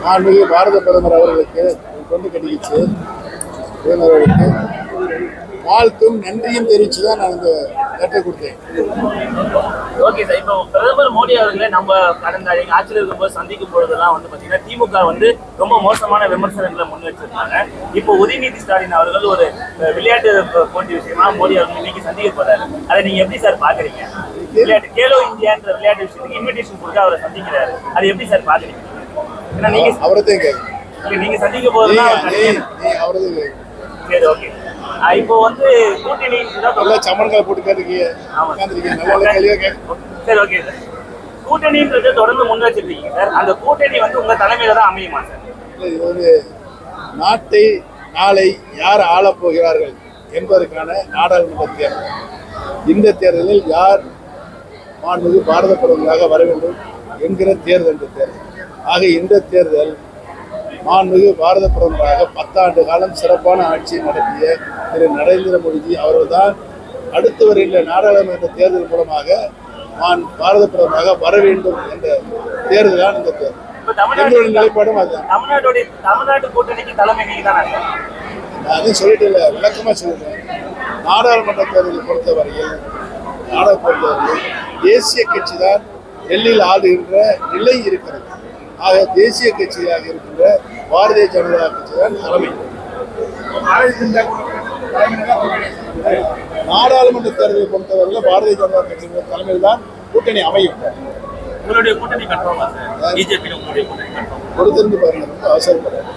மாண்புமிகு பாரத பிரதமர் அவர்களுக்கு கொண்டு கட்டிக்கிச்சு அவர்களுக்கு வாழ்த்தும் நன்றியும் தெரிவித்து தான் நான் இந்த லெட்டர் கொடுத்தேன். ஓகே சார், இப்போ பிரதமர் மோடி அவர்களை நம்ம கடந்த ஆட்சியில் இருக்கும்போது சந்திக்கும் பொழுதெல்லாம் வந்து பார்த்தீங்கன்னா திமுக வந்து ரொம்ப மோசமான விமர்சனங்களை முன் வச்சிருக்காங்க. இப்போ உதயநிதி ஸ்டாலின் அவர்கள் ஒரு விளையாட்டு போட்டி விஷயமா மோடி அவர்கள் இன்னைக்கு சந்திக்க போறாரு. அதை நீங்க எப்படி சார் பாக்குறீங்க? விளையாட்டு கேலோ இந்தியான்ற விளையாட்டு விஷயத்துக்கு இன்விடேஷன் கொடுத்து அவரை சந்திக்கிறாரு, அதை எப்படி சார் பாக்குறீங்க? ஏன்னா நீங்க அவரத்தையும் நீங்க சந்திக்க போதுன்னா அவரது சரி ஓகே. இப்போ வந்து கூட்டணி சமன்களை போட்டு கேட்டுருக்கீங்க. சரி ஓகே சார், கூட்டணின்றது தொடர்ந்து முன் வச்சிருக்கீங்க சார். அந்த கூட்டணி வந்து உங்க தலைமையில தான் அமையுமா சார்? இது வந்து நாட்டை நாளை யார் ஆளப் போகிறார்கள் என்பதற்கான நாடாளுமன்ற தேர்தல். இந்த தேர்தலில் யார் மாண்புமிகு பாரத பிரதமராக வர வேண்டும் என்கிற தேர்தல் இந்த தேர்தல். ஆக இந்த தேர்தல் மாண்புமிகு பாரத பிரதமராக 10 ஆண்டு காலம் சிறப்பான ஆட்சியை நடத்திய திரு நரேந்திர மோடிஜி அவர்கள்தான் அடுத்து வருகின்ற நாடாளுமன்ற தேர்தல் மூலமாக பாரத பிரதமராக வர வேண்டும் என்ற தேர்தல் தான் இந்த தேர்தல். எங்களுடைய நிலைப்பாடும் அதுதான். தமிழ்நாட்டு கூட்டணிக்கு தலைமை நீங்க தானே? அதையும் சொல்லிட்டு இல்லை, விளக்கமா சொல்லிட்டேன். நாடாளுமன்ற தேர்தலை பொறுத்தவரையில் தேசிய கட்சி தான் டெல்லியில் ஆளுகின்ற நிலை இருக்கிறது. ஆக தேசிய கட்சியாக இருக்கின்ற பாரதிய ஜனதா கட்சி தான் தலைமை. நாடாளுமன்ற தேர்தலை பொறுத்தவரையில் பாரதிய ஜனதா கட்சியின் தலைமையில் தான் கூட்டணி அமையும். உங்களுடைய கூட்டணி கட்டுறோமா சார்? பிஜேபி உங்களுடைய கூட்டணி கட்டுறோம். பொறுத்திருந்து பாருங்க, ரொம்ப அவசரப்படுறேன்.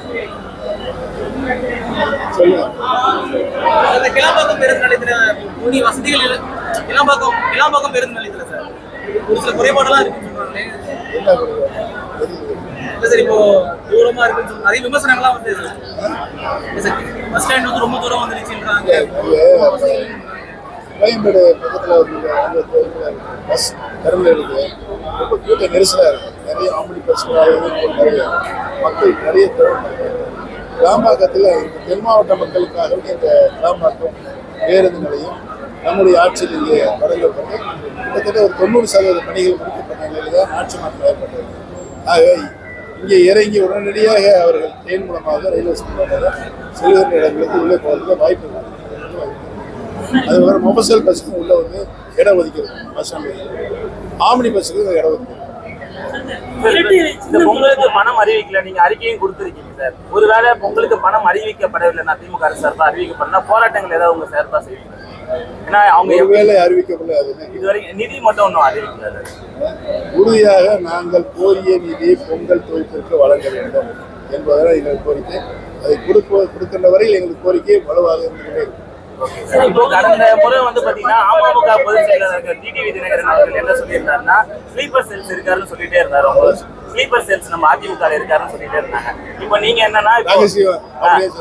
சொல்லுங்க. கிளாம்பாக்கம் பேருந்து நிலையத்தில் வசதிகள் கிளாம்பாக்கம் பேருந்து நிலையத்தில் சார் ஒரு சில குறைபாடெல்லாம் இருக்குன்னு சொல்றாங்களே, என்ன இல்லை சார்? இப்போ தூரமா இருக்குன்னு சொல்லி நிறைய விமர்சனங்கள்லாம் வந்து பஸ் ஸ்டாண்ட் வந்து ரொம்ப தூரம் வந்துருச்சுன்றாங்க. கோயம்பேடு பக்கத்தில் பஸ் டெர்மினல் இருக்குது, ரொம்ப கூட்ட நெரிசலாக இருக்குது. நிறைய ஆம்பளி பஸ்களாக நிறைய மக்கள் நிறைய தேவைப்படுது. கிளாம்பாக்கத்தில் தென் மாவட்ட மக்களுக்காக இந்த கிளாம்பாக்கம் பேருந்து நிலையம் நம்முடைய ஆட்சியில் இங்கே தொடங்கப்பட்டு கிட்டத்தட்ட ஒரு 90% பணிகள் முடிக்கப்பட்ட நிலையில் தான் ஆட்சி மாற்றம் ஏற்பட்டது. ஆக இங்கே இறங்கி உடனடியாக அவர்கள் ட்ரெயின் மூலமாக ரயில்வே ஸ்டேஷன் செல்கின்ற இடங்களுக்கு உள்ளே போகிறதுக்கு வாய்ப்பு இருக்குது. அது ஒரு மொபைல் பஸ்ஸுக்கும் உள்ளே வந்து இடம் ஒதுக்கிறது. பஸ் ஸ்டாண்ட் ஆம்னி பஸ்ஸுக்கு இடம் ஒதுக்கிறது. பொங்கலுக்கு பணம் அறிவிக்கல, நீங்க அறிக்கையும் கொடுத்துருக்கீங்க சார். ஒருவேளை பொங்கலுக்கு பணம் அறிவிக்கப்படவில்லை, நான் திமுக அரசு சார்பா அறிவிக்கப்படனா போராட்டங்கள் ஏதாவது உங்க சார்பா செய்வீங்க? ஏன்னா அவங்க ஒருவேளை அறிவிக்கப்படல, இதுவரைக்கும் நிதி மட்டும் ஒன்றும் அறிவிக்கல. உறுதியாக நாங்கள் கோரிய நிதியை பொங்கல் தொகுப்பிற்கு வழங்க வேண்டும் என்பதால் எங்கள் கோரிக்கை. அதை கொடுக்கின்ற வரையில் எங்கள் கோரிக்கை வலுவாக இருந்துகிட்டே இருக்கும். இப்போ கடந்த முறை வந்து பாத்தீங்கன்னா அமமுக பொதுச் செயலாளர் டிடிவி தினகரன் அவர்கள் என்ன சொல்லியிருந்தாருன்னா ஸ்லீப்பர் செல்ஸ் இருக்காருன்னு சொல்லிட்டே இருந்தாரு. ஸ்லீப்பர் செல்ஸ் நம்ம அதிமுக இருக்காருன்னு சொல்லிட்டே இருந்தாங்க. இப்போ நீங்க என்னன்னா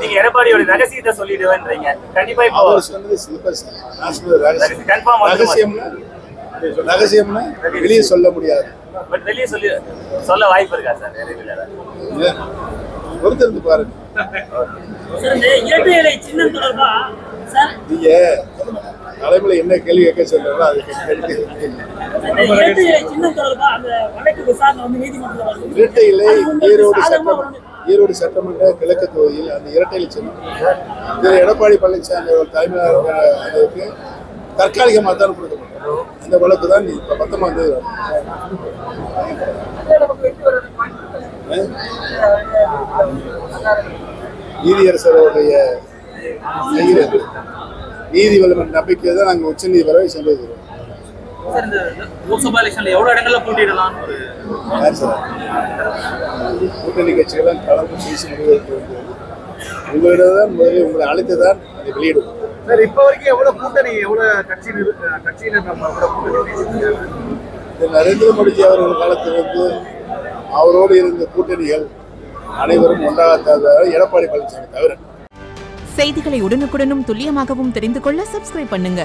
நீங்க எடப்பாடியோட ரகசியத்தை சொல்லிடுவேன்றீங்க. கண்டிப்பா இப்போ ரகசியம்னா வெளியே சொல்ல முடியாது. பட் வெளியே சொல்ல வாய்ப்பு இருக்கா சார்? பொறுத்திருந்து பாருங்க. நீங்க தலைமையில என்ன கேள்வி கேட்க சொல்றீங்களோ அதுக்கு இரட்டை இலை ஈரோடு சட்டமன்ற கிழக்கு தொகுதியில் அந்த இரட்டை இலை சின்னம் திரு எடப்பாடி பழனிசாமி அவர்கள் தலைமையாக தற்காலிகமாக தான் கொடுக்கப்பட்டது. அந்த வழக்கு தான் இப்ப 19ஆம் தேதி நீதியரசருடைய நீதி வல்லுநர் நம்பிக்கை தான் நாங்கள் உச்ச நீதிமன்றம் சென்றிருக்கிறோம். லோக்சபா எலெக்ஷன்ல எவ்வளவு இடங்கள்ல போட்டியிடலாம்? கூட்டணி கட்சிகள்லாம் கலந்து பேசி முடிவெடுத்து உங்களிடம் தான் முதலில் உங்களை அழைத்து தான் அதை வெளியிடுவோம். சார், இப்போ வரைக்கும் எவ்வளவு கூட்டணி கட்சியினர் நரேந்திர மோடிஜி அவர்கள் காலத்திலிருந்து அவரோடு இருந்த கூட்டணிகள் அனைவரும் ஒன்றாக எடப்பாடி பழனிசாமி தவிர. செய்திகளை உடனுக்குடனும் துல்லியமாகவும் தெரிந்து கொள்ள சப்ஸ்கிரைப் பண்ணுங்க.